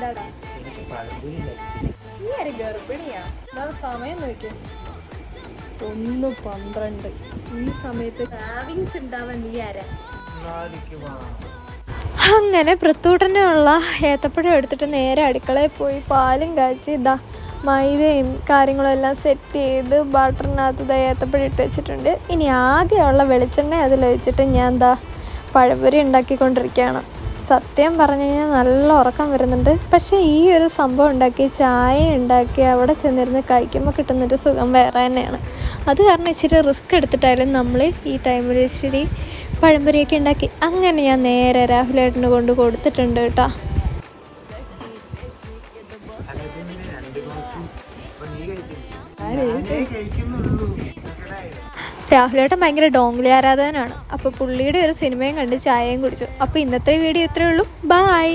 എന്താടാ നീ ആര് ഗർഭിണിയാ? സമയം നോക്കി 1:12. ഈ സമയത്ത് ക്രാവിങ്സ് ഉണ്ടാവാൻ നീ ആരാ? അങ്ങനെ പൃത്തൂട്ടനുള്ള ഏത്തപ്പഴം എടുത്തിട്ട് നേരെ അടുക്കളയിൽ പോയി പാലും കാച്ചി ഇതാ മൈദയും കാര്യങ്ങളും എല്ലാം സെറ്റ് ചെയ്ത് ബട്ടറിനകത്ത് ഏത്തപ്പഴം ഇട്ട് വെച്ചിട്ടുണ്ട്. ഇനി ആകെയുള്ള വെളിച്ചെണ്ണ അതിലൊഴിച്ചിട്ട് ഞാൻ എന്താ പഴംപൊരി ഉണ്ടാക്കിക്കൊണ്ടിരിക്കുകയാണ്. സത്യം പറഞ്ഞു കഴിഞ്ഞാൽ നല്ല ഉറക്കം വരുന്നുണ്ട്. പക്ഷേ ഈ ഒരു സംഭവം ഉണ്ടാക്കി ചായ ഉണ്ടാക്കി അവിടെ ചെന്നിരുന്ന് കഴിക്കുമ്പോൾ കിട്ടുന്നൊരു സുഖം വേറെ തന്നെയാണ്. അത് കാരണം ഇച്ചിരി റിസ്ക് എടുത്തിട്ടായാലും നമ്മൾ ഈ ടൈമിൽ ഇച്ചിരി പഴംപൊരിയൊക്കെ ഉണ്ടാക്കി. അങ്ങനെ ഞാൻ നേരെ രാഹുലേട്ടന് കൊണ്ട് കൊടുത്തിട്ടുണ്ട് കേട്ടോ. രാഹുലേട്ടൻ ഭയങ്കര ഡോങ്ലി ആരാധകനാണ്. അപ്പോൾ പുള്ളിയുടെ ഒരു സിനിമയും കണ്ട് ചായയും കുടിച്ചു. അപ്പോൾ ഇന്നത്തെ വീഡിയോ ഇത്രയേ ഉള്ളൂ. ബൈ.